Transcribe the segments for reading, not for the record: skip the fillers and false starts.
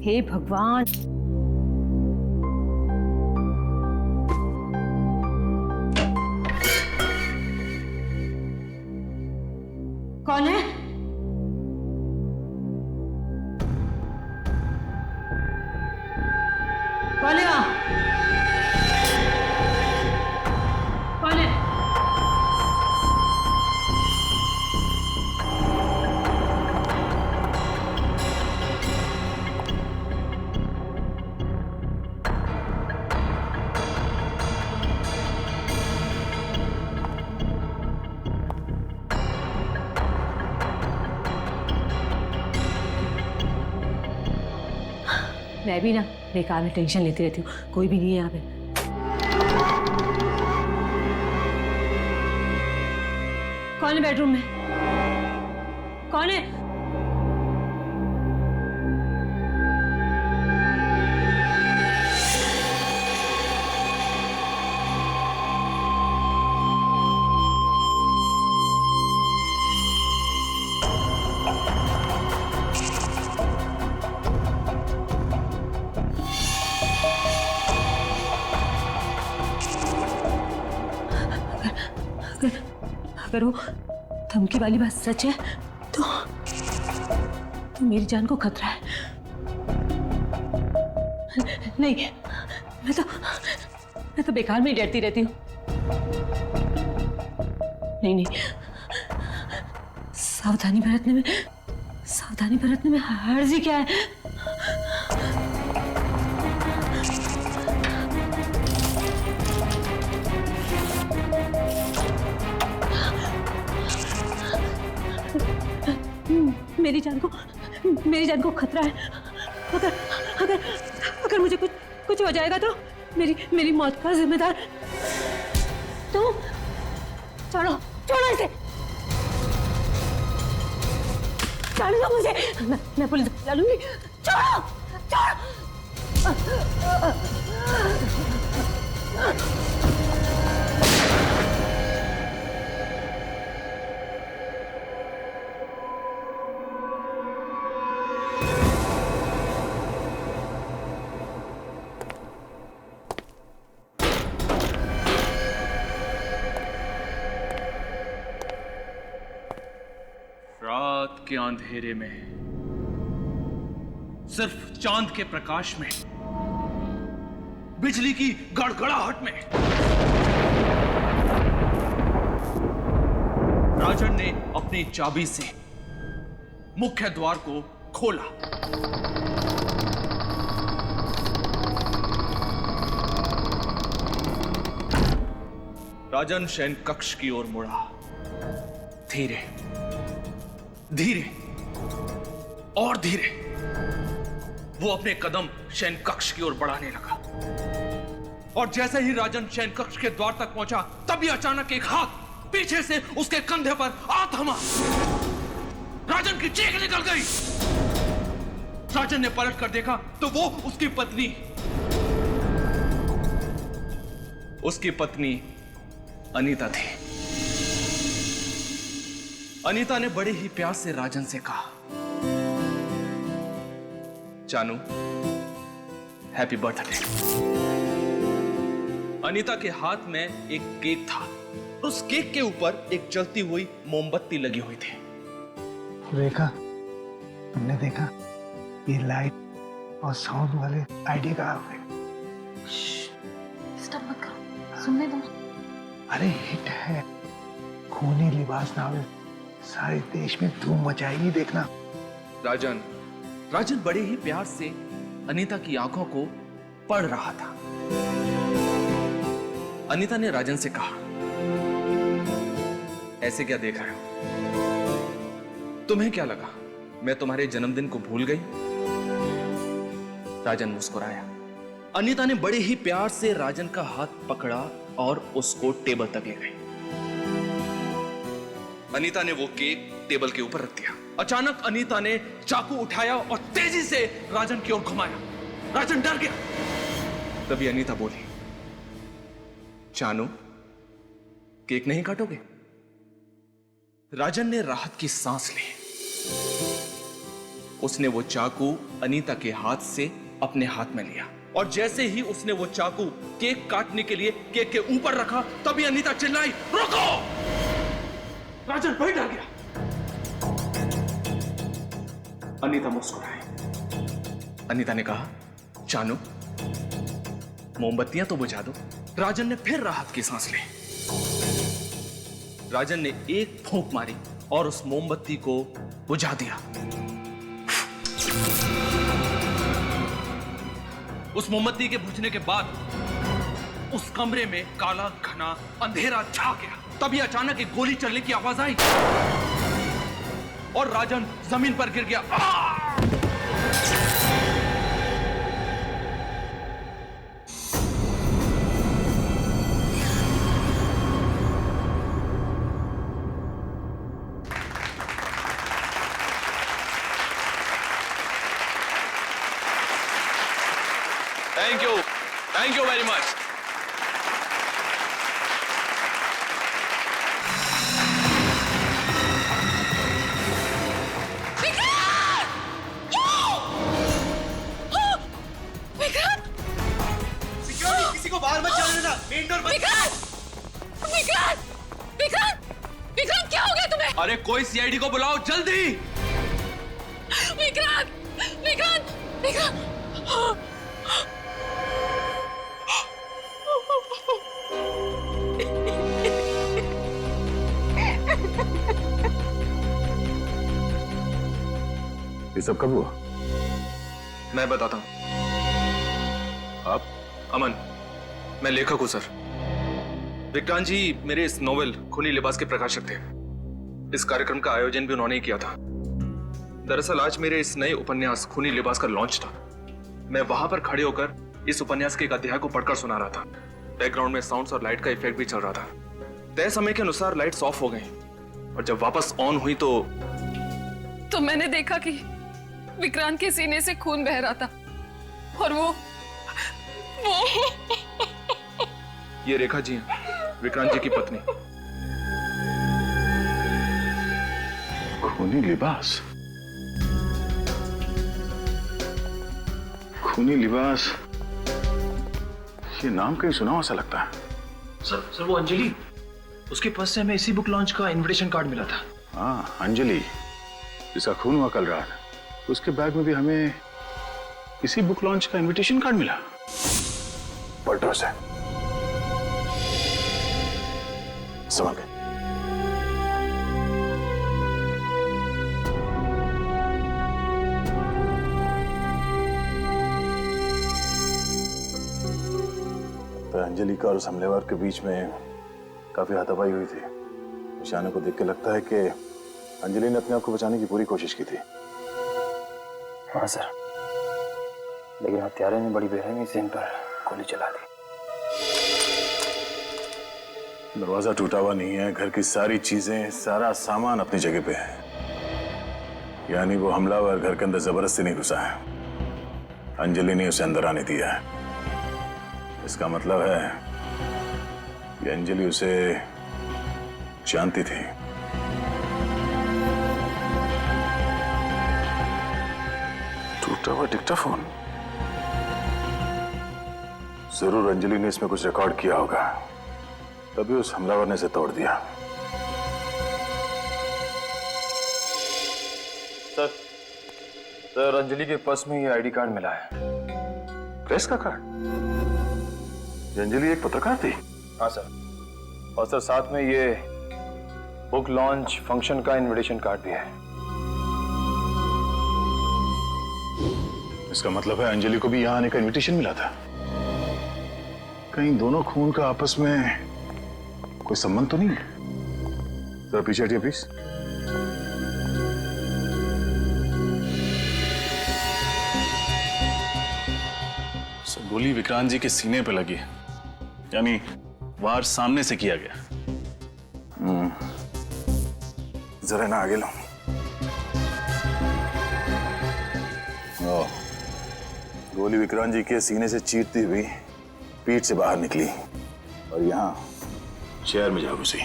हे भगवान। कौन है? कौन है वहां? कौन है? मैं भी ना बेकार में टेंशन लेती रहती हूँ, कोई भी नहीं है यहाँ पे। कौन है बेडरूम में? कौन है? अगर वो धमकी वाली बात सच है तो मेरी जान को खतरा है। नहीं, मैं तो बेकार में ही डरती रहती हूँ। नहीं, सावधानी बरतने में हर्ज ही क्या है। मेरी जान को खतरा है। अगर मुझे कुछ हो जाएगा तो मेरी मौत का जिम्मेदार तुम। छोड़ो इसे। छोड़ो दो मुझे। मैं पुलिस बुला लूंगी। छोड़ो। रात के अंधेरे में, सिर्फ चांद के प्रकाश में, बिजली की गड़गड़ाहट में राजन ने अपनी चाबी से मुख्य द्वार को खोला। राजन शयन कक्ष की ओर मुड़ा। धीरे धीरे और धीरे वो अपने कदम शयन कक्ष की ओर बढ़ाने लगा। और जैसे ही राजन शयन कक्ष के द्वार तक पहुंचा, तभी अचानक एक हाथ पीछे से उसके कंधे पर आ थमा। राजन की चीख निकल गई। राजन ने पलट कर देखा तो वो उसकी पत्नी अनीता थी। अनीता ने बड़े ही प्यार से राजन से कहा, जानू, हैप्पी बर्थडे। अनीता के हाथ में एक केक था। उस केक के ऊपर एक जलती हुई मोमबत्ती लगी हुई थी। रेखा, तुमने देखा ये लाइट और साउंड वाले आईडी का है। डिस्टर्ब मत करो, सुनने दो। अरे हिट है, खूनी लिबास नावे सारे देश में धूम मचाएगी, देखना। राजन बड़े ही प्यार से अनीता की आंखों को पढ़ रहा था। अनीता ने राजन से कहा, ऐसे क्या देख रहे हो? तुम्हें क्या लगा मैं तुम्हारे जन्मदिन को भूल गई? राजन मुस्कुराया। अनीता ने बड़े ही प्यार से राजन का हाथ पकड़ा और उसको टेबल तक ले गई। अनीता ने वो केक टेबल के ऊपर रख दिया। अचानक अनीता ने चाकू उठाया और तेजी से राजन की ओर घुमाया। राजन डर गया। तभी अनीता बोली, जानू, केक नहीं काटोगे? राजन ने राहत की सांस ली। उसने वो चाकू अनीता के हाथ से अपने हाथ में लिया और जैसे ही उसने वो चाकू केक काटने के लिए केक के ऊपर रखा तभी अनीता चिल्लाई, रोको! राजन वहीं डर गया। अनीता मुस्कुराई। अनीता ने कहा, चानू मोमबत्तियां तो बुझा दो। राजन ने फिर राहत की सांस ली। राजन ने एक फूंक मारी और उस मोमबत्ती को बुझा दिया। उस मोमबत्ती के बुझने के बाद उस कमरे में काला घना अंधेरा छा गया। तभी अचानक एक गोली चलने की आवाज आई और राजन जमीन पर गिर गया। Thank you very much. किसी को बाहर मत जाने देना, मेन डोर बंद। विक्रांत क्या हो गया तुम्हें? अरे कोई सीआईडी को बुलाओ जल्दी। विक्रांत ये सब कब हुआ? मैं बताता हूं। आप? अमन, मैं लेखक हूं सर। विक्रांत जी मेरे इस नोवेल खूनी लिबास के प्रकाशक थे। इस कार्यक्रम का आयोजन भी उन्होंने ही किया था। दरअसल आज मेरे इस नए उपन्यास खूनी लिबास का लॉन्च था। मैं वहां पर खड़े होकर इस उपन्यास के एक अध्याय को पढ़कर सुना रहा था। बैकग्राउंड में साउंड्स और लाइट का इफेक्ट भी चल रहा था। तय समय के अनुसार लाइट्स ऑफ हो गई और जब वापस ऑन हुई तो मैंने देखा कि विक्रांत के सीने से खून बह रहा था और वो ये रेखा जी हैं, विक्रांत जी की पत्नी। खूनी लिबास? खूनी लिबास, ये नाम कहीं सुना हो ऐसा लगता है। सर वो अंजलि, उसके पास से हमें इसी बुक लॉन्च का इनविटेशन कार्ड मिला था। हाँ, अंजलि जिसका खून हुआ कल रात, उसके बैग में भी हमें इसी बुक लॉन्च का इनविटेशन कार्ड मिला। पलटो से समझ गए। तो अंजलि का और उस हमलेवार के बीच में काफी हाथापाई हुई थी। निशाने को देख के लगता है कि अंजलि ने अपने आप को बचाने की पूरी कोशिश की थी। हाँ सर, लेकिन हत्यारे ने बड़ी बेरहमी से इन पर गोली चला दी। दरवाजा टूटा हुआ नहीं है, घर की सारी चीजें, सारा सामान अपनी जगह पे है। यानी वो हमलावर घर के अंदर जबरदस्ती नहीं घुसा है, अंजलि ने उसे अंदर आने दिया है। इसका मतलब है कि अंजलि उसे जानती थी। टूटा हुआ डिक्टाफोन, जरूर अंजलि ने इसमें कुछ रिकॉर्ड किया होगा, तभी उस हमलावर ने इसे तोड़ दिया। सर अंजलि के पर्स में ये आईडी कार्ड मिला है। प्रेस का कार्ड? ये अंजलि एक पत्रकार थी? हाँ सर, और सर साथ में ये बुक लॉन्च फंक्शन का इनविटेशन कार्ड भी है। इसका मतलब है अंजलि को भी यहां आने का इनविटेशन मिला था। कहीं दोनों खून का आपस में कोई संबंध तो नहीं है? जरा पीछे हटिए प्लीज। गोली विक्रांत जी के सीने पे लगी, यानी वार सामने से किया गया। जरा ना आगे लो। गोली विक्रांत जी के सीने से चीरती हुई पीठ से बाहर निकली और यहां चेयर में जा घुसी।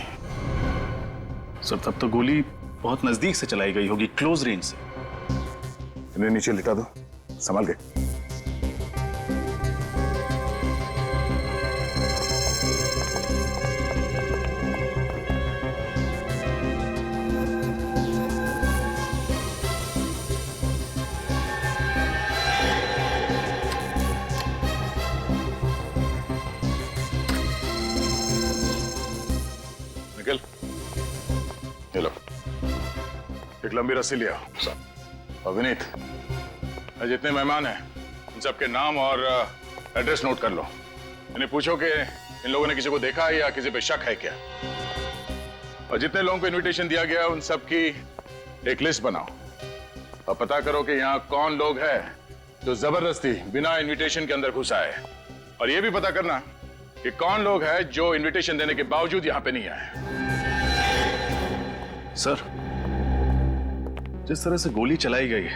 सर तब तो गोली बहुत नजदीक से चलाई गई होगी, क्लोज रेंज से। इन्हें नीचे लिटा दो, संभाल के। निकल, ये लो, एक लंबी रस्सी लिया। और विनीत, जितने मेहमान हैं उन सबके नाम और एड्रेस नोट कर लो। इन्हें पूछो कि इन लोगों ने किसी को देखा है या किसी पे शक है क्या। और जितने लोगों को इनविटेशन दिया गया उन सबकी एक लिस्ट बनाओ और पता करो कि यहाँ कौन लोग हैं जो जबरदस्ती बिना इनविटेशन के अंदर घुसा है। और यह भी पता करना कि कौन लोग हैं जो इनविटेशन देने के बावजूद यहाँ पे नहीं आए। सर, जिस तरह से गोली चलाई गई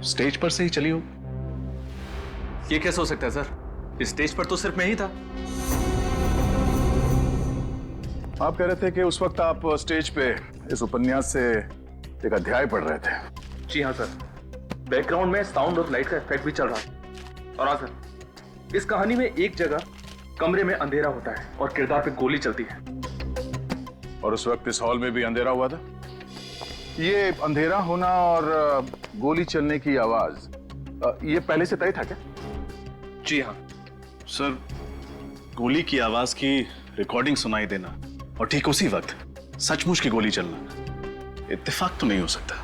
स्टेज पर से ही चली हो। ये कैसे हो सकता है सर? इस स्टेज पर तो सिर्फ मैं ही था। आप कह रहे थे कि उस वक्त आप स्टेज पे इस उपन्यास से एक अध्याय पढ़ रहे थे। जी हाँ सर, बैकग्राउंड में साउंड और लाइट का इफेक्ट भी चल रहा है। और हाँ सर, इस कहानी में एक जगह कमरे में अंधेरा होता है और किरदार पे गोली चलती है। और उस वक्त इस हॉल में भी अंधेरा हुआ था। ये अंधेरा होना और गोली चलने की आवाज ये पहले से तय था क्या? जी हाँ सर, गोली की आवाज की रिकॉर्डिंग सुनाई देना और ठीक उसी वक्त सचमुच की गोली चलना इत्तेफाक तो नहीं हो सकता।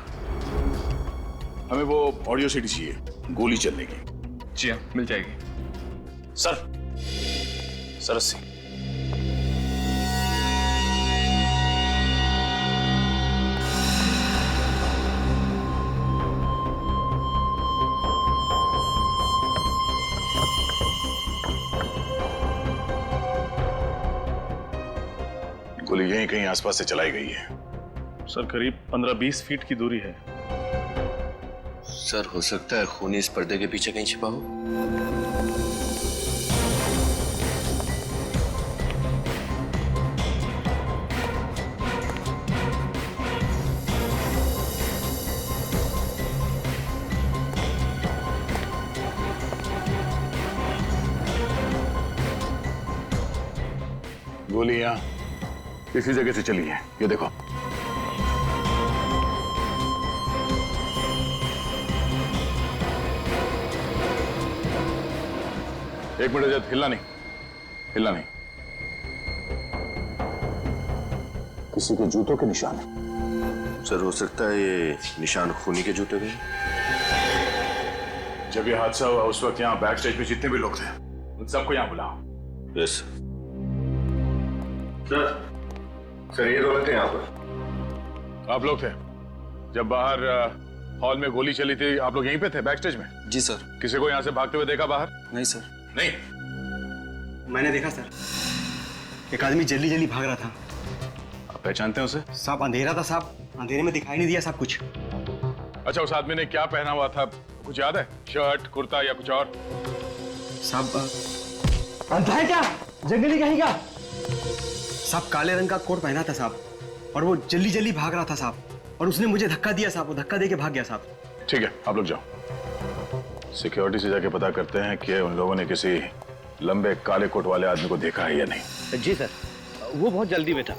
हमें वो ऑडियो सीडी चाहिए गोली चलने की। जी हाँ, मिल जाएगी। सर, सरस्सी गोली यहीं कहीं आसपास से चलाई गई है। सर, करीब 15-20 फीट की दूरी है। सर, हो सकता है खूनी इस पर्दे के पीछे कहीं छिपा हो। गोली यहाँ इसी जगह से चली है, ये देखो। एक मिनट जब हिलना नहीं, हिलना नहीं। किसी के जूतों के निशान है। सर, हो सकता है ये निशान खूनी के जूते के। जब ये हादसा हुआ उस वक्त यहाँ बैक स्टेज पे जितने भी लोग थे उन सबको यहाँ बुलाओ। Yes sir. सर, ये दो लोग थे यहाँ पर। आप लोग थे जब बाहर हॉल में गोली चली थी? आप लोग यहीं पे थे बैक स्टेज में? जी सर। किसी को यहाँ से भागते हुए देखा बाहर? नहीं सर। नहीं? मैंने देखा सर, एक आदमी जल्दी जल्दी भाग रहा था। आप पहचानते हैं उसे? साहब, अंधेरा था साहब, अंधेरे में दिखाई नहीं दिया साहब कुछ। अच्छा, उस आदमी ने क्या पहना हुआ था कुछ याद है? शर्ट, कुर्ता या कुछ और? साहब, अंधा है क्या? जंगली कहीं का? साहब, काले रंग का कोट पहना था साहब, और वो जल्दी जल्दी भाग रहा था साहब, और उसने मुझे धक्का दिया साहब, वो धक्का दे के भाग गया साहब। ठीक है, आप लोग जाओ, सिक्योरिटी से जाके पता करते हैं कि उन लोगों ने किसी लंबे काले कोट वाले आदमी को देखा है या नहीं। जी सर, वो बहुत जल्दी में था।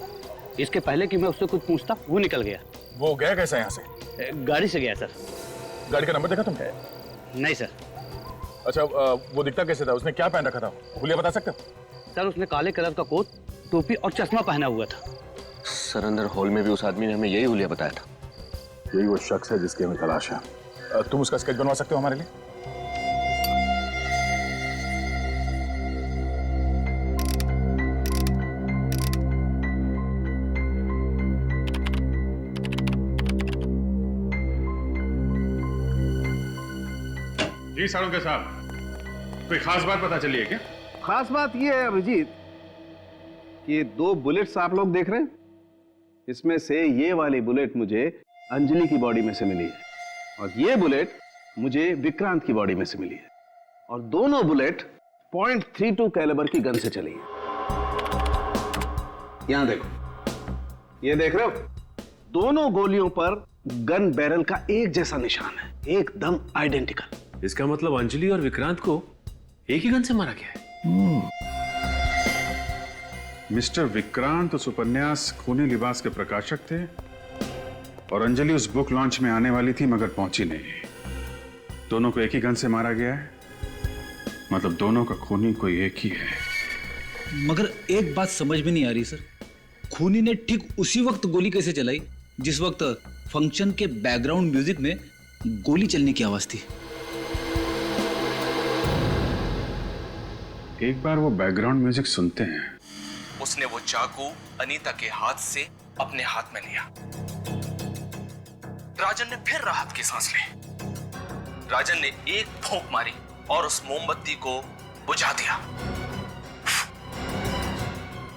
इसके पहले कि मैं उससे कुछ पूछता वो निकल गया। वो गया कैसे यहाँ से? गाड़ी से गया सर। गाड़ी का नंबर देखा तुमने? नहीं सर। अच्छा, वो दिखता कैसे था? उसने क्या पहन रखा था? हुलिया बता सकते हो? सर, उसने काले कलर का कोट, टोपी और चश्मा पहना हुआ था। सर, अंदर हॉल में भी उस आदमी ने हमें यही हुलिया बताया था। यही वो शख्स है जिसकी हमें तलाश है। तुम उसका स्केच बनवा सकते हो हमारे लिए? जी सारुण के साहब, कोई खास बात पता चली है क्या? खास बात यह है अभिजीत कि ये 2 बुलेट्स आप लोग देख रहे हैं, इसमें से ये वाली बुलेट मुझे अंजलि की बॉडी में से मिली है और ये बुलेट मुझे विक्रांत की बॉडी में से मिली है, और दोनों बुलेट .32 कैलिबर की गन से चली है। यहां देखो, ये देख रहे हो, दोनों गोलियों पर गन बैरल का एक जैसा निशान है। एकदम आइडेंटिकल। इसका मतलब अंजलि और विक्रांत को एक ही गन से मारा गया है। मिस्टर विक्रांत उस उपन्यास खूनी लिबास के प्रकाशक थे और अंजलि उस बुक लॉन्च में आने वाली थी मगर पहुंची नहीं। दोनों को एक ही गन से मारा गया है, मतलब दोनों का खूनी कोई एक ही है। मगर एक बात समझ में नहीं आ रही सर, खूनी ने ठीक उसी वक्त गोली कैसे चलाई जिस वक्त फंक्शन के बैकग्राउंड म्यूजिक में गोली चलने की आवाज थी। एक बार वो बैकग्राउंड म्यूजिक सुनते हैं। उसने वो चाकू अनीता के हाथ से अपने हाथ में लिया। राजन ने फिर राहत की सांस ली। राजन ने एक फूंक मारी और उस मोमबत्ती को बुझा दिया।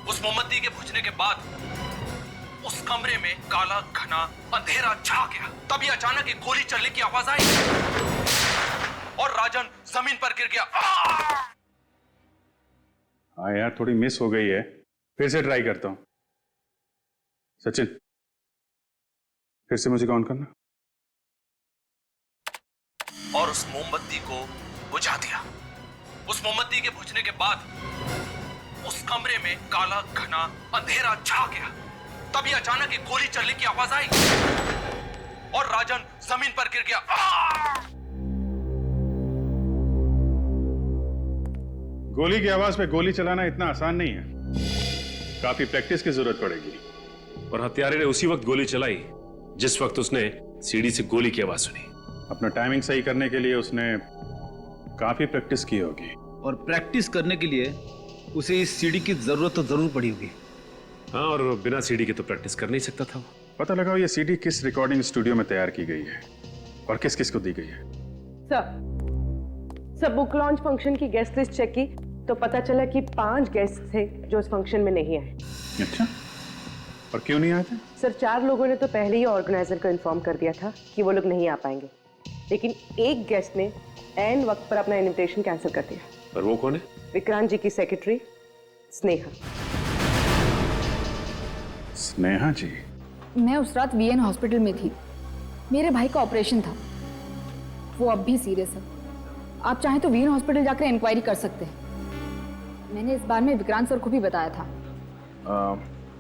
उस मोमबत्ती के बुझने के बाद उस कमरे में काला घना अंधेरा छा गया। तभी अचानक एक गोली चलने की आवाज आई और राजन जमीन पर गिर गया। हाँ यार, थोड़ी मिस हो गई है, फिर से ट्राई करता हूं। सचिन, फिर से म्यूजिक ऑन करना। और उस मोमबत्ती को बुझा दिया। उस मोमबत्ती के बुझने के बाद उस कमरे में काला घना अंधेरा छा गया। तभी अचानक एक गोली चलने की आवाज आई और राजन जमीन पर गिर गया। गोली की आवाज पे गोली चलाना इतना आसान नहीं है, काफी प्रैक्टिस की जरूरत पड़ेगी। और हत्यारे ने उसी वक्त गोली चलाई जिस वक्त उसने सीढ़ी से गोली की आवाज सुनी। अपना टाइमिंग सही करने के लिए उसने काफी प्रैक्टिस की होगी। और प्रैक्टिस करने के लिए उसे इस सीढ़ी की जरूरत तो जरूर पड़ी होगी। हाँ, और बिना सीढ़ी के तो प्रैक्टिस कर नहीं सकता था। पता लगाओ ये सीडी किस रिकॉर्डिंग स्टूडियो में तैयार की गई है और किस किस को दी गई है। सर बुक लॉन्च फंक्शन की गेस्ट लिस्ट चेक की तो पता चला कि 5 गेस्ट थे जो इस फंक्शन में नहीं आए। अच्छा, और क्यों नहीं आए थे? सर 4 लोगों ने तो पहले ही ऑर्गेनाइजर को इन्फॉर्म कर दिया था कि वो लोग नहीं आ पाएंगे, लेकिन एक गेस्ट ने ऐन वक्त पर अपना इनविटेशन कैंसिल कर दिया। और वो कौन है? विक्रांत जी की सेक्रेटरी स्नेहा। स्नेहा जी? मैं उस रात वीएन हॉस्पिटल में थी, मेरे भाई का ऑपरेशन था, वो अब भी सीरियस है। आप चाहें तो वीएन हॉस्पिटल जाकर इंक्वायरी कर सकते हैं। मैंने इस बारे में विक्रांत सर को भी बताया था।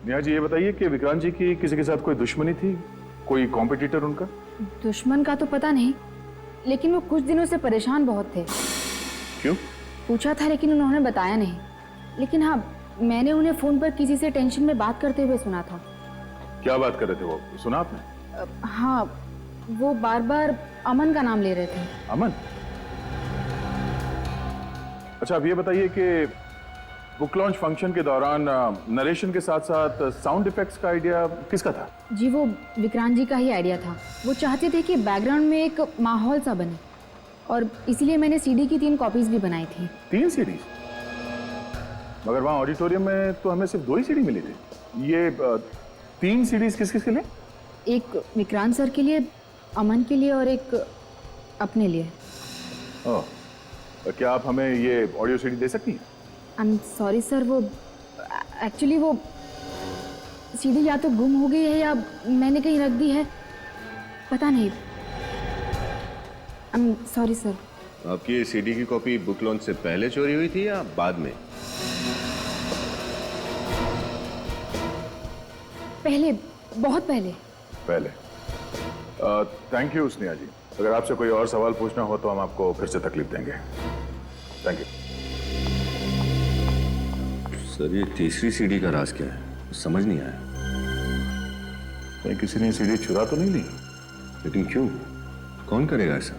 नेहा जी, ये बताइए कि विक्रांत जी की किसी के साथ कोई दुश्मनी थी, कोई कॉम्पिटिटर उनका? दुश्मन का तो पता नहीं, लेकिन वो कुछ दिनों से परेशान बहुत थे। क्यों? पूछा था लेकिन उन्होंने बताया नहीं। लेकिन हाँ, मैंने उन्हें फोन पर किसी से टेंशन में बात करते हुए सुना था। क्या बात कर रहे थे वो, सुना आपने? हाँ, वो बार बार अमन का नाम ले रहे थे। अमन? अच्छा, अब ये बताइए कि बुक लॉन्च फंक्शन के दौरान नरेशन के साथ साथ साउंड इफेक्ट्स का आइडिया किसका था? जी, वो विक्रांत जी का ही आइडिया था। वो चाहते थे कि बैकग्राउंड में एक माहौल सा बने और इसीलिए मैंने सीडी की 3 कॉपीज भी बनाई थी। 3 सीडीज? मगर वहाँ ऑडिटोरियम में तो हमें सिर्फ 2 ही सीडी मिली थी। ये 3 सीडीज किस किस के लिए? एक विक्रांत सर के लिए, अमन के लिए और एक अपने लिए। ओह, तो क्या आप हमें ये ऑडियो सीडी दे सकती हैं? आई एम सॉरी सर, वो एक्चुअली वो सीडी या तो गुम हो गई है या मैंने कहीं रख दी है, पता नहीं। I am sorry sir. आपकी सीडी की कॉपी बुक लॉन्च से पहले चोरी हुई थी या बाद में? पहले, बहुत पहले। पहले। थैंक यू स्नेहा जी। अगर आपसे कोई और सवाल पूछना हो तो हम आपको फिर से तकलीफ देंगे। Thank you. सर, ये तीसरी सीडी का राज क्या है, समझ नहीं आया। कहीं किसी ने सीडी चुरा तो नहीं ली? लेकिन क्यों, कौन करेगा ऐसा?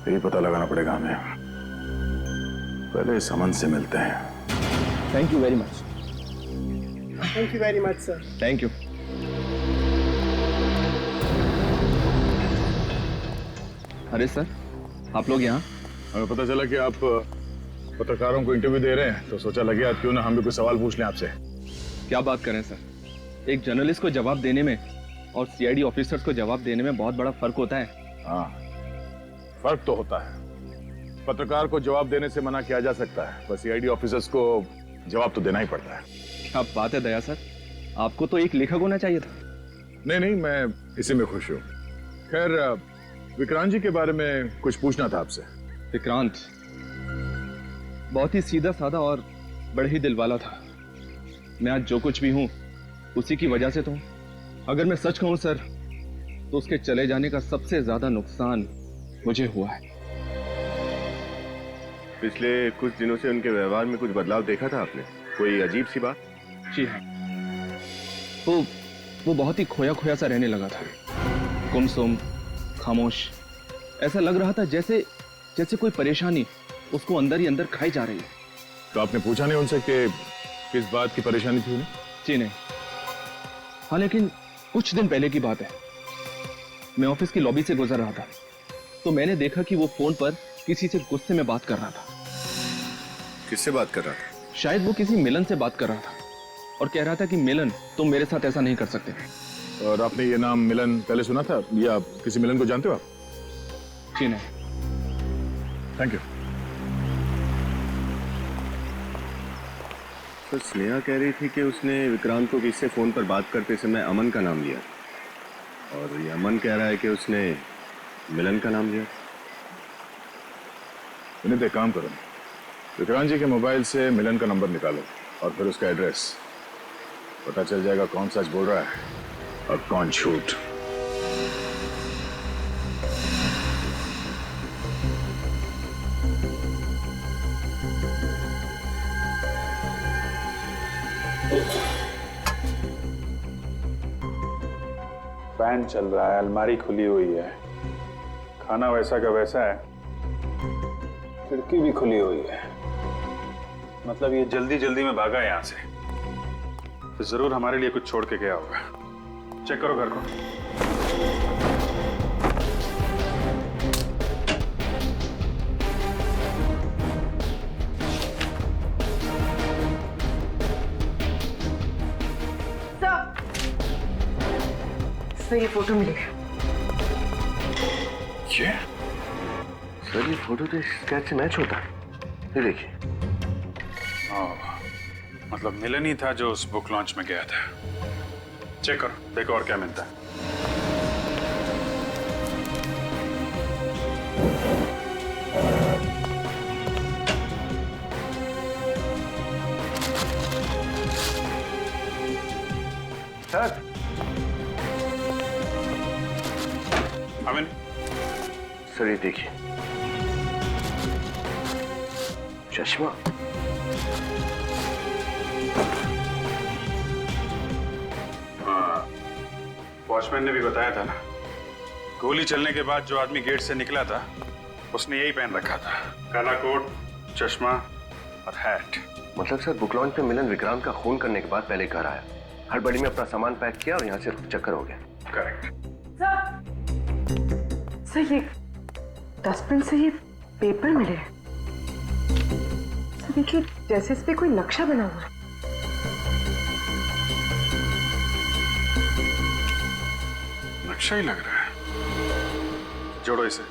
यही पता लगाना पड़ेगा हमें। पहले इस अमन से मिलते हैं। Thank you very much. Thank you very much sir. Thank you. अरे सर, आप लोग यहाँ? हमें पता चला कि आप पत्रकारों को इंटरव्यू दे रहे हैं, तो सोचा लगे आज क्यों ना हम भी कुछ सवाल पूछ लें आपसे। क्या बात करें सर, एक जर्नलिस्ट को जवाब देने में और सीआईडी ऑफिसर्स को जवाब देने में बहुत बड़ा फर्क होता है। हाँ, फर्क तो होता है। पत्रकार को जवाब देने से मना किया जा सकता है, बस सीआईडी ऑफिसर्स को जवाब तो देना ही पड़ता है। क्या बात है दया सर, आपको तो एक लेखक होना चाहिए था। नहीं, मैं इसी में खुश हूँ। खैर, विक्रांत जी के बारे में कुछ पूछना था आपसे। विक्रांत बहुत ही सीधा साधा और बड़े ही दिल वाला था। मैं आज जो कुछ भी हूं उसी की वजह से तो हूं। अगर मैं सच कहूं सर तो उसके चले जाने का सबसे ज्यादा नुकसान मुझे हुआ है। पिछले कुछ दिनों से उनके व्यवहार में कुछ बदलाव देखा था आपने? कोई अजीब सी बात? जी हाँ, वो बहुत ही खोया खोया सा रहने लगा था, गुमसुम, खामोश। ऐसा लग रहा था जैसे जैसे कोई परेशानी उसको अंदर ही अंदर खाई जा रही है। तो आपने पूछा नहीं उनसे कि किस बात की परेशानी थी उन्हें? जी नहीं। हाँ, लेकिन कुछ दिन पहले की बात है। मैं ऑफिस की लॉबी से गुजर रहा था तो मैंने देखा कि वो फोन पर किसी से गुस्से में बात कर रहा था। किससे बात कर रहा था? शायद वो किसी मिलन से बात कर रहा था और कह रहा था कि मिलन तुम मेरे साथ ऐसा नहीं कर सकते। और आपने ये नाम मिलन पहले सुना था या किसी मिलन को जानते हो आप? जी नहीं। Thank you. तो स्नेहा कह रही थी कि उसने विक्रांत को किससे फोन पर बात करते समय अमन का नाम लिया और ये अमन कह रहा है कि उसने मिलन का नाम लिया। इन्हें एक काम करो, विक्रांत जी के मोबाइल से मिलन का नंबर निकालो और फिर उसका एड्रेस। पता चल जाएगा कौन सच बोल रहा है और कौन झूठ। फैन चल रहा है, अलमारी खुली हुई है, खाना वैसा का वैसा है, खिड़की भी खुली हुई है। मतलब ये जल्दी जल्दी में भागा यहां से, तो जरूर हमारे लिए कुछ छोड़ के गया होगा। चेक करो घर को। सर ये फोटो मिली है। ये? सर ये फोटो तो स्केच से मैच होता है। ये देखिए। मतलब मिलन ही था जो उस बुक लॉन्च में गया था। चेक करो, देखो और क्या मिलता है। सर अमिन, सर ये देखिए, चश्मा। वॉचमैन ने भी बताया था ना, गोली चलने के बाद जो आदमी गेट से निकला था उसने यही पहन रखा था, काला कोट, चश्मा और हैट। मतलब सर बुक लॉन्च पे मिलन विक्रांत का खून करने के बाद पहले घर आया, हड़बड़ी में अपना सामान पैक किया और यहाँ से चक्कर हो गया। करेक्ट। सर ये डस्टबिन से ये पेपर मिले। सर देखिए जैसे इस पे कोई नक्शा बना हुआ है। नक्शा ही लग रहा है। जोड़ो इसे।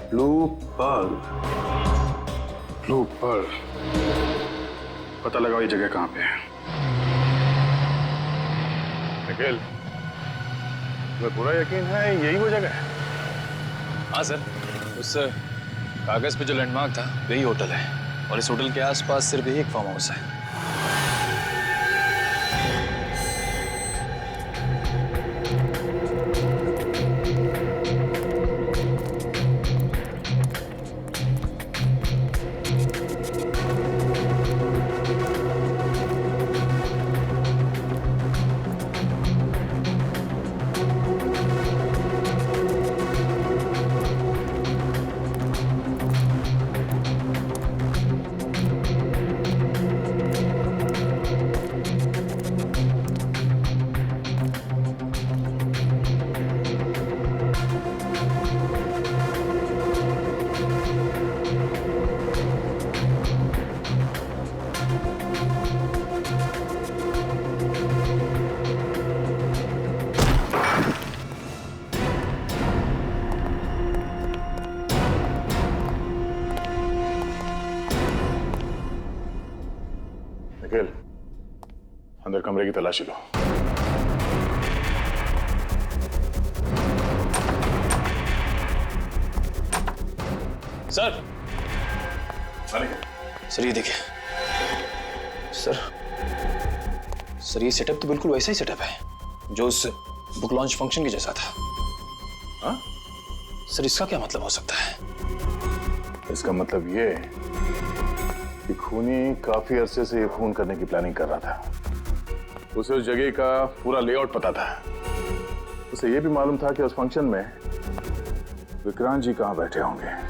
Blue pearl. Blue pearl. पता लगाओ ये जगह कहां पे है। निखिल, तुम्हें पूरा यकीन है यही वो जगह है? हाँ सर, उस कागज पे जो लैंडमार्क था वही होटल है और इस होटल के आसपास सिर्फ एक फार्म हाउस है। निखिल, अंदर कमरे की तलाशी लो। सर, सर ये देखिए। सर ये सेटअप तो बिल्कुल वैसा ही सेटअप है जो उस बुक लॉन्च फंक्शन के जैसा था। हाँ? सर इसका क्या मतलब हो सकता है? इसका मतलब ये कि खूनी काफी अरसे से ये खून करने की प्लानिंग कर रहा था। उसे उस जगह का पूरा लेआउट पता था। उसे ये भी मालूम था कि उस फंक्शन में विक्रांत जी कहां बैठे होंगे।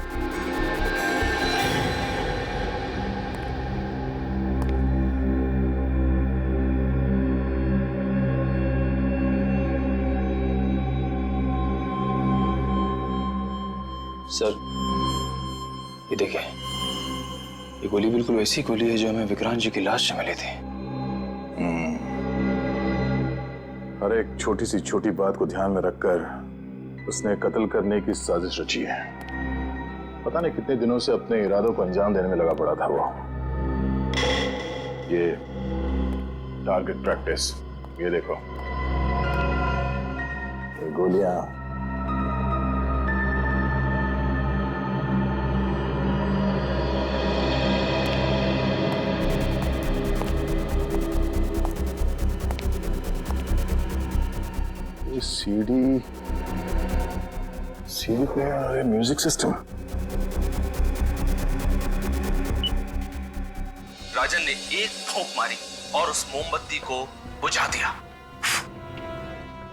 सर ये देखिए, ये गोली बिल्कुल वैसी गोली है जो हमें विक्रांत जी की लाश से मिली थी। हर एक छोटी सी छोटी बात को ध्यान में रखकर उसने कत्ल करने की साजिश रची है। पता नहीं कितने दिनों से अपने इरादों को अंजाम देने में लगा पड़ा था वो। ये टारगेट प्रैक्टिस, ये देखो, ये गोलियां सीडी पे म्यूजिक सिस्टम। राजन ने एक फूंक मारी और उस मोमबत्ती को बुझा दिया।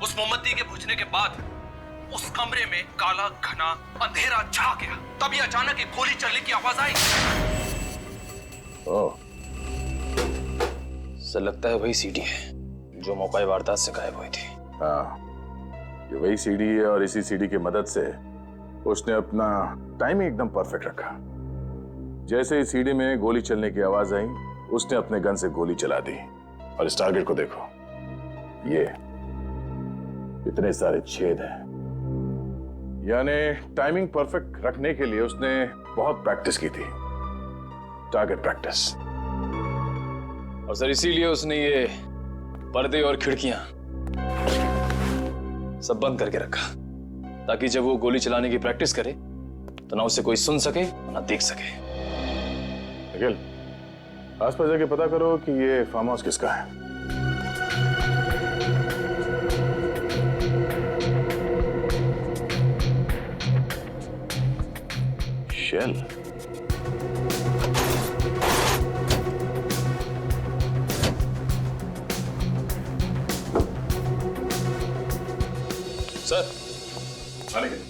उस मोमबत्ती के बुझने के बाद उस कमरे में काला घना अंधेरा छा गया। तभी अचानक एक गोली चलने की आवाज आई। ओह, सर लगता है वही सीडी है जो मौका वारदात से गायब हुई थी। हाँ, ये वही सीडी है और इसी सीडी की मदद से उसने अपना टाइमिंग एकदम परफेक्ट रखा। जैसे ही सीडी में गोली चलने की आवाज आई, उसने अपने गन से गोली चला दी। और इस टारगेट को देखो, ये इतने सारे छेद हैं। यानी टाइमिंग परफेक्ट रखने के लिए उसने बहुत प्रैक्टिस की थी, टारगेट प्रैक्टिस। और सर इसीलिए उसने ये पर्दे और खिड़कियां सब बंद करके रखा, ताकि जब वो गोली चलाने की प्रैक्टिस करे तो ना उसे कोई सुन सके ना देख सके। निखिल, आसपास जाके पता करो कि ये फार्म हाउस किसका है। शेल।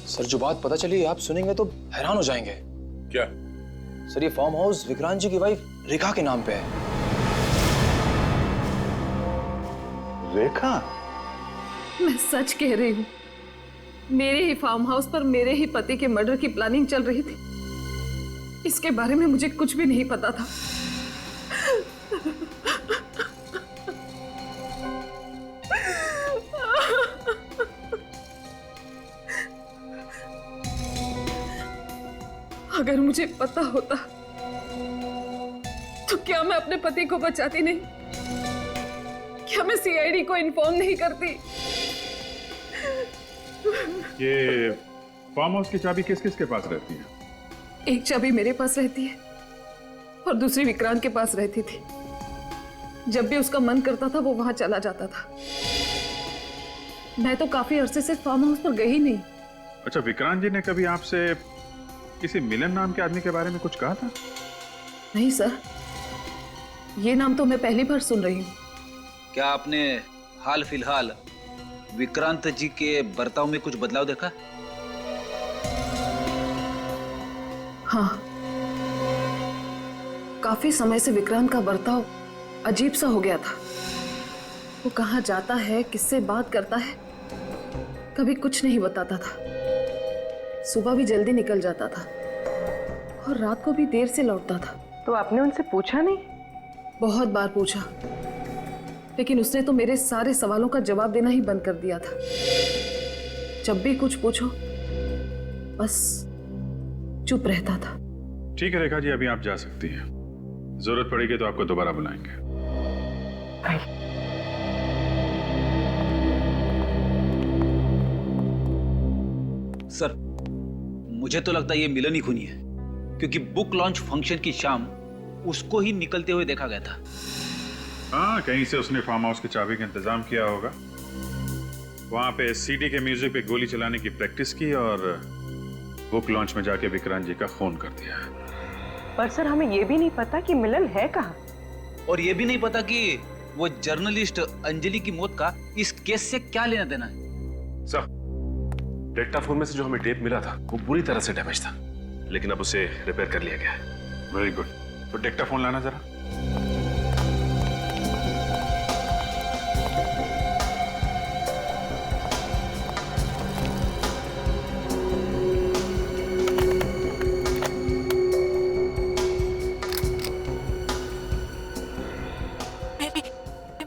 सर जो बात पता चली आप सुनेंगे तो हैरान हो जाएंगे। क्या? सर ये फार्म हाउस विक्रांत जी की वाइफ रेखा के नाम पे है। रेखा? मैं सच कह रही हूँ, मेरे ही फार्म हाउस पर मेरे ही पति के मर्डर की प्लानिंग चल रही थी। इसके बारे में मुझे कुछ भी नहीं पता था। अगर मुझे पता होता तो क्या मैं अपने पति को बचाती नहीं? क्या मैं सीआईडी को इन्फॉर्म नहीं करती? ये फार्म हाउस की चाबी किस किस के पास रहती है? एक चाबी मेरे पास रहती है और दूसरी विक्रांत के पास रहती थी। जब भी उसका मन करता था वो वहां चला जाता था। मैं तो काफी अरसे से फार्म हाउस पर गई नहीं। अच्छा, विक्रांत जी ने कभी आपसे किसी मिलन नाम के आदमी के बारे में कुछ कहा था? नहीं सर, ये नाम तो मैं पहली बार सुन रही हूँ। क्या आपने हाल फिलहाल विक्रांत जी के बर्ताव में कुछ बदलाव देखा? हाँ, काफी समय से विक्रांत का बर्ताव अजीब सा हो गया था। वो कहाँ जाता है, किससे बात करता है, कभी कुछ नहीं बताता था। सुबह भी जल्दी निकल जाता था और रात को भी देर से लौटता था। तो आपने उनसे पूछा नहीं? बहुत बार पूछा, लेकिन उसने तो मेरे सारे सवालों का जवाब देना ही बंद कर दिया था। जब भी कुछ पूछो बस चुप रहता था। ठीक है रेखा जी, अभी आप जा सकती हैं। जरूरत पड़ेगी तो आपको दोबारा बुलाएंगे। सर, मुझे तो लगता है ये मिलन ही खूनी है, क्योंकि बुक लॉन्च फंक्शन की शाम उसको ही निकलते हुए देखा गया था। हाँ, कहीं से उसने फार्म हाउस की चाबी का इंतजाम किया होगा, वहां पे सीडी के म्यूजिक पे गोली चलाने की प्रैक्टिस की और बुक लॉन्च में जाके विक्रांत जी का खून कर दिया। पर सर हमें ये भी नहीं पता कि मिलन है कहाँ, और ये भी नहीं पता कि वो जर्नलिस्ट अंजलि की मौत का इस केस से क्या लेना देना है। सर, डेक्टाफोन में से जो हमें टेप मिला था वो बुरी तरह से डैमेज था, लेकिन अब उसे रिपेयर कर लिया गया है। Very good. तो डेक्टाफोन लाना जरा।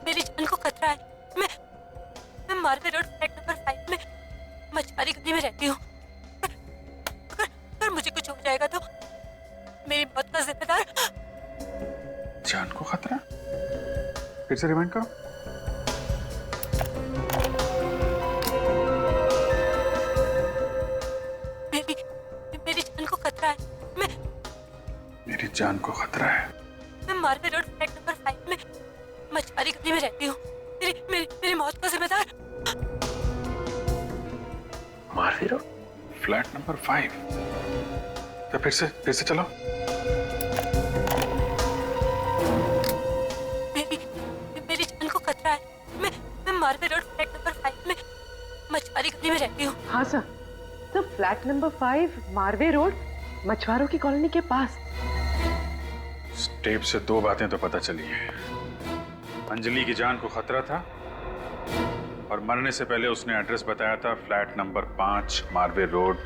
मेरी जान को खतरा है। मैं मार्वे रोड फ्लैट नंबर 5 में मछुआरी गली में रहती हूँ। अगर मुझे कुछ हो जाएगा तो मेरी मौत का जिम्मेदार। जान को खतरा? फिर से रिमाइंड करो। मेरी जान को खतरा है। मेरी जान को खतरा है। मैं मार्वे रोड फ्लैट नंबर 5 में मछुआरी गली में रहती हूँ। मेरी मौत का जिम्मेदार। Marve road flat number 5। तो फिर से चलो। मेरी जान को खतरा है। मैं मार्वे रोड फ्लैट नंबर 5 में मछुआरी गली में रहती हूँ। हाँ सर, तो फ्लैट नंबर 5 मार्वे रोड मछुआरों की कॉलोनी के पास। टेप से दो बातें तो पता चली हैं। अंजलि की जान को खतरा था और मरने से पहले उसने एड्रेस बताया था फ्लैट नंबर 5 मार्वे रोड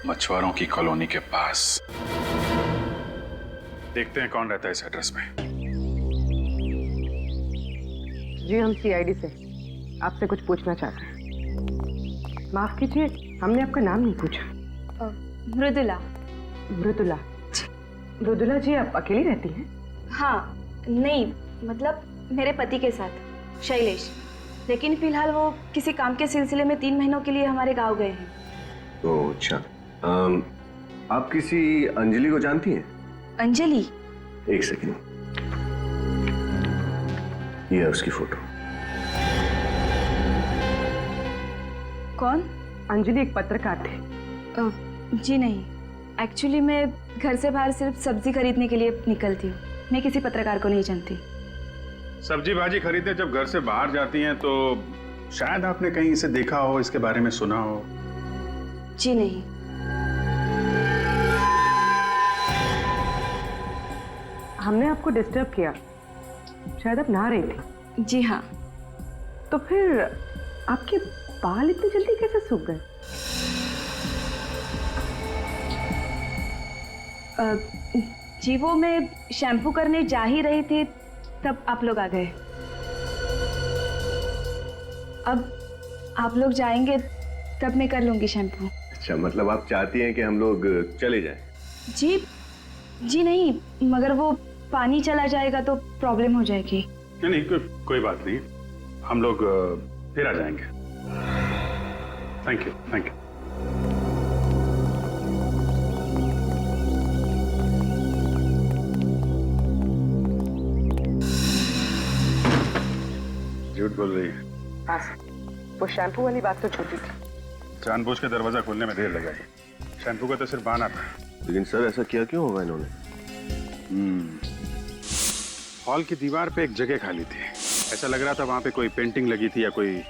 मछुआरों की कॉलोनी के पास। देखते हैं कौन रहता है इस एड्रेस में। जी हम सीआईडी से आपसे कुछ पूछना चाहते हैं। माफ कीजिए, हमने आपका नाम नहीं पूछा। मृदुला। मृदुला। मृदुला जी, आप अकेली रहती हैं? हाँ, नहीं मतलब मेरे पति के साथ शैलेश, लेकिन फिलहाल वो किसी काम के सिलसिले में 3 महीनों के लिए हमारे गांव गए हैं। ओह अच्छा। आप किसी अंजलि को जानती हैं? अंजलि? एक सेकंड, ये है उसकी फोटो। कौन? अंजलि एक पत्रकार थे। जी नहीं, एक्चुअली मैं घर से बाहर सिर्फ सब्जी खरीदने के लिए निकलती हूँ। मैं किसी पत्रकार को नहीं जानती। सब्जी भाजी खरीदने जब घर से बाहर जाती हैं तो शायद आपने कहीं इसे देखा हो, इसके बारे में सुना हो। जी नहीं। हमने आपको डिस्टर्ब किया, शायद आप नहा रही थी। जी हाँ। तो फिर आपके बाल इतनी जल्दी कैसे सूख गए? जी वो मैं शैम्पू करने जा ही रही थी तब आप लोग आ गए। अब आप लोग जाएंगे तब मैं कर लूंगी शैम्पू। अच्छा, मतलब आप चाहती हैं कि हम लोग चले जाएं? जी नहीं, मगर वो पानी चला जाएगा तो प्रॉब्लम हो जाएगी। नहीं, कोई बात नहीं, हम लोग फिर आ जाएंगे। Thank you. झूठ बोल रही है। हाँ सर, वो शैम्पू वाली बात तो छोटी थी। जानबूझ के दरवाजा खोलने में देर लगाई। शैम्पू का तो सिर्फ बहाना था। लेकिन सर ऐसा किया क्यों होगा इन्होंने? हॉल की दीवार पे एक जगह खाली थी, ऐसा लग रहा था वहां पे कोई पेंटिंग लगी थी या कोई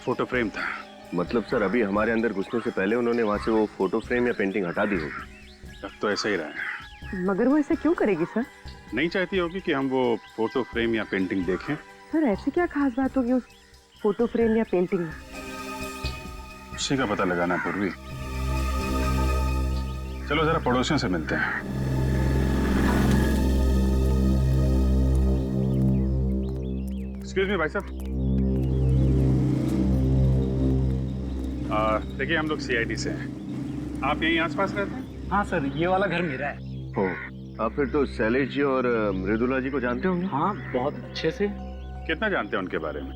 फोटो फ्रेम था। मतलब सर अभी हमारे अंदर घुसने से पहले उन्होंने वहां से वो फोटो फ्रेम या पेंटिंग हटा दी होगी। अब तो ऐसा ही रहा है। मगर वो ऐसे क्यों करेगी सर? नहीं चाहती होगी कि हम वो फोटो फ्रेम या पेंटिंग देखें। सर ऐसी क्या खास बात होगी उस फोटो फ्रेम या पेंटिंग में? उसी का पता लगाना पूर्वी। चलो जरा पड़ोसियों से मिलते हैं। एक्सक्यूज मी भाई साहब। देखिए हम लोग सीआईडी से हैं। आप यहीं आसपास रहते हैं? हाँ सर, ये वाला घर मेरा है। हो, आप फिर तो शैलेश जी और मृदुला जी को जानते होंगे? हाँ, बहुत अच्छे से। कितना जानते हैं उनके बारे में?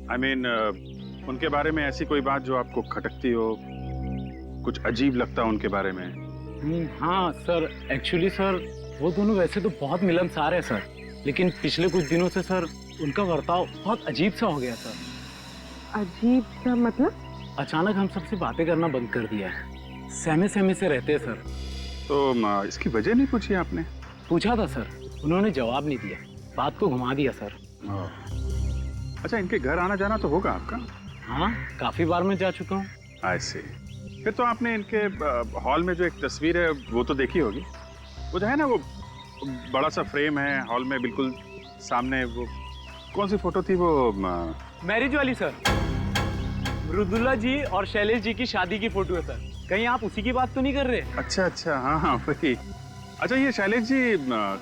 I mean, उनके बारे में ऐसी कोई बात जो आपको खटकती हो, कुछ अजीब लगता हो उनके बारे में? हाँ सर, एक्चुअली सर वो दोनों वैसे तो बहुत मिलनसार है सर, लेकिन पिछले कुछ दिनों से सर उनका बर्ताव बहुत अजीब सा हो गया सर। अजीब सा मतलब? अचानक हम सबसे बातें करना बंद कर दिया है, सहमे सहमे से रहते हैं सर। तो इसकी वजह नहीं पूछी आपने? पूछा था सर, उन्होंने जवाब नहीं दिया, बात को घुमा दिया सर। अच्छा, इनके घर आना जाना तो होगा आपका? हाँ, काफी बार मैं जा चुका हूँ। आई सी। फिर तो आपने इनके हॉल में जो एक तस्वीर है वो तो देखी होगी, वो जो है ना, वो बड़ा सा फ्रेम है हॉल में बिल्कुल सामने। वो कौन सी फोटो थी वो? मैरिज वाली सर, मृदुला जी और शैलेश जी की शादी की फोटो है सर। कहीं आप उसी की बात तो नहीं कर रहे? अच्छा अच्छा, हाँ हाँ वही। अच्छा, ये शैलेश जी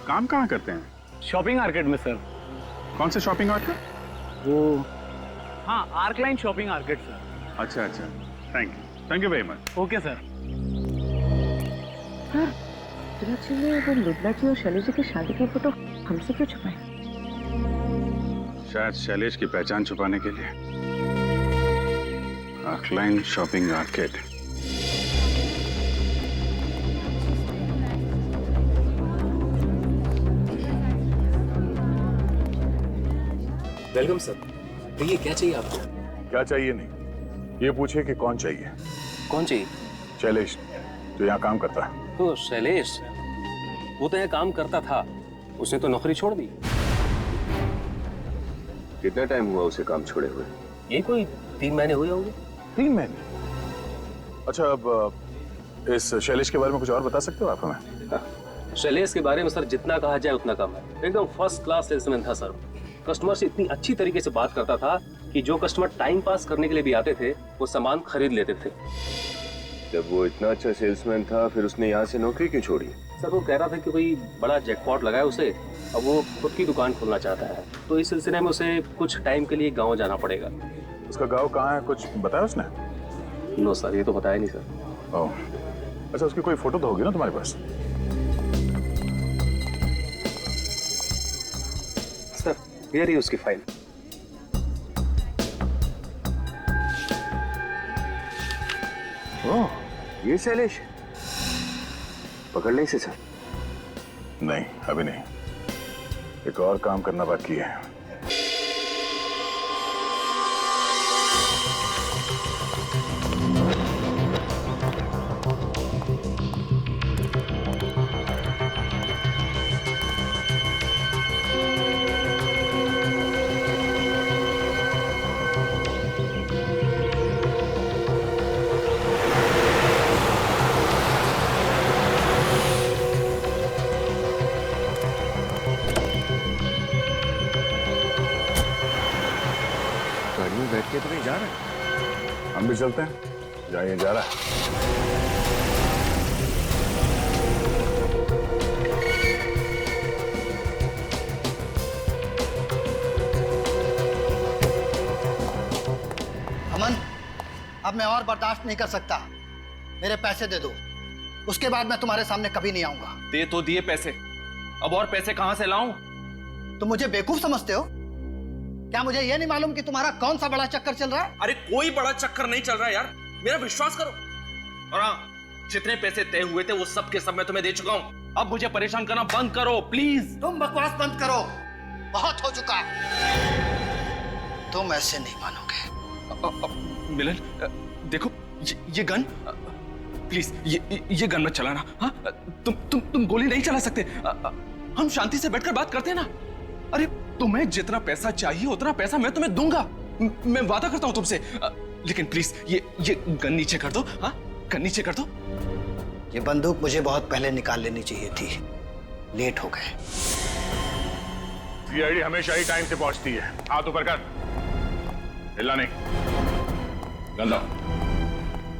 काम कहाँ करते हैं? शॉपिंग मार्केट में सर। कौन से शॉपिंग मार्केट? वो हाँ, arc line shopping market sir. अच्छा अच्छा, thank you very much. Okay sir. Sir, जी ने वो मृदुला जी और शैलेश जी की शादी की फोटो हमसे क्यों छुपाई? शायद शैलेश की पहचान छुपाने के लिए। Arc line shopping market. Welcome sir. भैया क्या चाहिए आपको? क्या चाहिए नहीं, ये पूछे कि कौन चाहिए। कौन चाहिए? शैलेश, जो यहाँ काम करता है। तो शैलेश, वो तो यहाँ काम करता था, उसने तो नौकरी छोड़ दी। कितना टाइम हुआ उसे काम छोड़े हुए? ये कोई 3 महीने हुए होंगे। 3 महीने? अच्छा, अब इस शैलेश के बारे में कुछ और बता सकते हो आप हमें? शैलेश के बारे में सर जितना कहा जाए उतना कम है। एकदम फर्स्ट क्लास सेल्समैन था सर। कस्टमर से इतनी अच्छी तरीके से बात करता था कि जो कस्टमर टाइम पास करने के लिए भी आते थे वो सामान खरीद लेते थे। जब वो इतना अच्छा सेल्समैन था, फिर उसने यहाँ से नौकरी क्यों छोड़ी? सर वो कह रहा था कि कोई बड़ा जैकपॉट लगा है उसे, अब वो खुद की दुकान खोलना चाहता है, तो इस सिलसिले में उसे कुछ टाइम के लिए गाँव जाना पड़ेगा। उसका गाँव कहाँ है, कुछ बताया उसने? नो सर, ये तो बताया नहीं सर। ओह, अच्छा, उसकी कोई फोटो तो होगी ना तुम्हारे पास? सर, ये रही उसकी फाइल। ओह, ये शैलेश पकड़ ले इसे सर। नहीं, अभी नहीं, एक और काम करना बाकी है। बैठ के तो नहीं जा रहा? हम भी चलते हैं, जहाँ ये जा रहा है। अमन, अब मैं और बर्दाश्त नहीं कर सकता। मेरे पैसे दे दो, उसके बाद मैं तुम्हारे सामने कभी नहीं आऊंगा। दे तो दिए पैसे, अब और पैसे कहां से लाऊं? तुम मुझे बेवकूफ समझते हो क्या? मुझे ये नहीं मालूम कि तुम्हारा कौन सा बड़ा चक्कर चल रहा है? अरे कोई बड़ा चक्कर नहीं चल रहा यार, मेरा विश्वास करो। और हाँ, जितने पैसे तय हुए थे वो सब के सब मैं तुम्हें दे चुका हूं। अब मुझे परेशान करना बंद करो प्लीज। तुम बकवास बंद करो, बहुत हो चुका। तुम ऐसे नहीं मानोगे। मिलन, देखो ये गन, प्लीज ये गन मत चलाना। हाँ, तुम गोली नहीं चला सकते। हम शांति से बैठकर बात करते हैं ना। अरे तुम्हें जितना पैसा चाहिए उतना पैसा मैं तुम्हें दूंगा, मैं वादा करता हूं तुमसे। लेकिन प्लीज ये गन नीचे कर दो। हाँ, गन नीचे कर दो। ये बंदूक मुझे बहुत पहले निकाल लेनी चाहिए थी, लेट हो गए। सीआईडी हमेशा ही टाइम से पहुंचती है। हाथ ऊपर कर, हिलना नहीं। गन लो।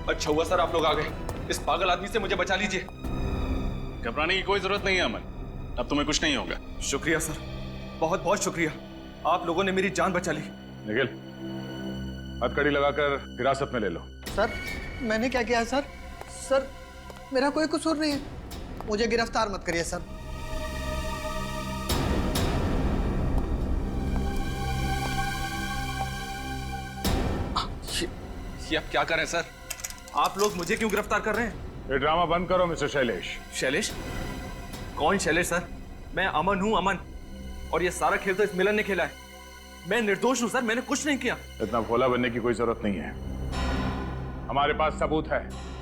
अच्छा हुआ सर आप लोग आ गए, इस पागल आदमी से मुझे बचा लीजिए। घबराने की कोई जरूरत नहीं है अमन, अब तुम्हें कुछ नहीं होगा। शुक्रिया सर, बहुत बहुत शुक्रिया, आप लोगों ने मेरी जान बचा ली। निखिल, हथकड़ी लगाकर हिरासत में ले लो। सर, मैंने क्या किया है सर? सर, मेरा कोई कसूर नहीं है, मुझे गिरफ्तार मत करिए सर। ये आप क्या कर रहे हैं सर? आप लोग मुझे क्यों गिरफ्तार कर रहे हैं? ये ड्रामा बंद करो मिस्टर शैलेश। शैलेश? कौन शैलेश सर? मैं अमन हूं, अमन। और ये सारा खेल तो इस मिलन ने खेला है। मैं निर्दोष हूं सर, मैंने कुछ नहीं किया। इतना भोला बनने की कोई जरूरत नहीं है। हमारे पास सबूत है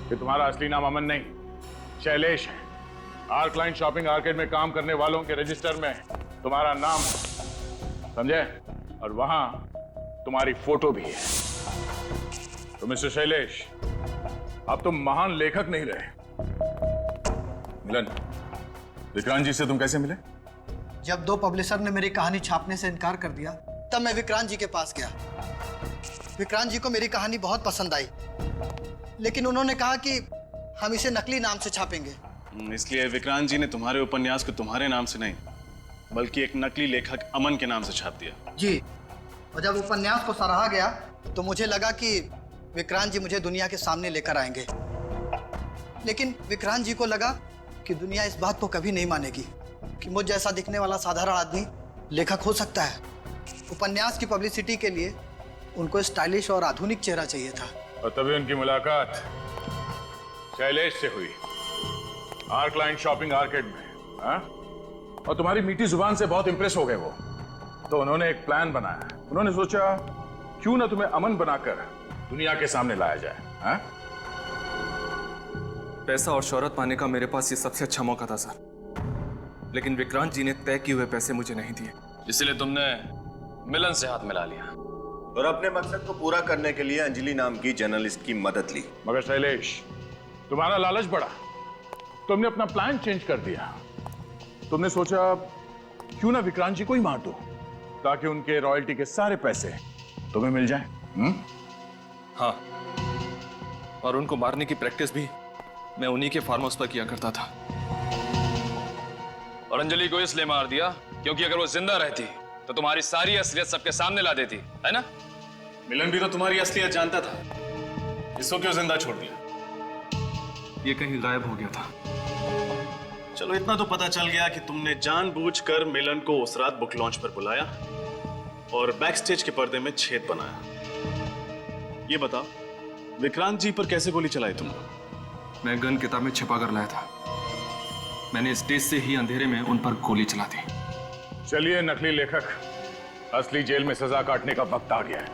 कि तुम्हारा असली नाम अमन नहीं, शैलेश है। आर्क लाइन शॉपिंग आर्केड में काम करने वालों के रजिस्टर में तुम्हारा नाम है, समझे? और वहां तुम्हारी फोटो भी है। तो मिस्टर शैलेश, अब तुम महान लेखक नहीं रहे। मिलन, विक्रांत जी से तुम कैसे मिले? जब दो पब्लिशर ने मेरी कहानी छापने से इनकार कर दिया, तब मैं विक्रांत जी के पास गया। विक्रांत जी को मेरी कहानी बहुत पसंद आई, लेकिन उन्होंने कहा कि हम इसे नकली नाम से छापेंगे। इसलिए विक्रांत जी ने तुम्हारे उपन्यास को तुम्हारे नाम से नहीं, बल्कि एक नकली लेखक अमन के नाम से छाप दिया। जी, और जब उपन्यास को सराहा गया तो मुझे लगा कि विक्रांत जी मुझे दुनिया के सामने लेकर आएंगे, लेकिन विक्रांत जी को लगा कि दुनिया इस बात को कभी नहीं मानेगी कि मुझ जैसा दिखने वाला साधारण आदमी लेखक हो सकता है। उपन्यास की पब्लिसिटी के लिए उनको स्टाइलिश और आधुनिक चेहरा चाहिए था। और तभी उनकी मुलाकात शैलेश से हुई, आर्क लाइन शॉपिंग आर्केड में। हाँ? और तुम्हारी मीठी जुबान से बहुत इंप्रेस हो गए वो, तो उन्होंने एक प्लान बनाया। उन्होंने सोचा क्यों ना तुम्हें अमन बनाकर दुनिया के सामने लाया जाए। हाँ? पैसा और शोहरत पाने का मेरे पास ये सबसे अच्छा मौका था सर, लेकिन विक्रांत जी ने तय किए हुए पैसे मुझे नहीं दिए। इसलिए तुमने मिलन से हाथ मिला लिया और अपने मकसद को पूरा करने के लिए अंजलि नाम की जर्नलिस्ट की मदद ली। मगर शैलेश, तुम्हारा लालच बढ़ा, तुमने अपना प्लान चेंज कर दिया। तुमने सोचा क्यों ना विक्रांत जी को ही मार दो, ताकि उनके रॉयल्टी के सारे पैसे तुम्हें मिल जाएं। हाँ, और उनको मारने की प्रैक्टिस भी मैं उन्हीं के फार्म हाउस पर किया करता था। और अंजलि को इसलिए मार दिया क्योंकि अगर वो जिंदा रहती तो तुम्हारी सारी असलियत सबके सामने ला देती, है ना? मिलन भी तो तुम्हारी असलियत जानता था, इसको क्यों जिंदा छोड़ दिया? ये कहीं गायब हो गया था। चलो इतना तो पता चल गया कि तुमने जानबूझकर मिलन को उस रात बुक लॉन्च पर बुलाया और बैक स्टेज के पर्दे में छेद बनाया। ये बताओ, विक्रांत जी पर कैसे गोली चलाई तुमने? मैं गन किताब में छिपा कर लाया था। मैंने स्टेज से ही अंधेरे में उन पर गोली चला दी। चलिए नकली लेखक, असली जेल में सजा काटने का वक्त आ गया है।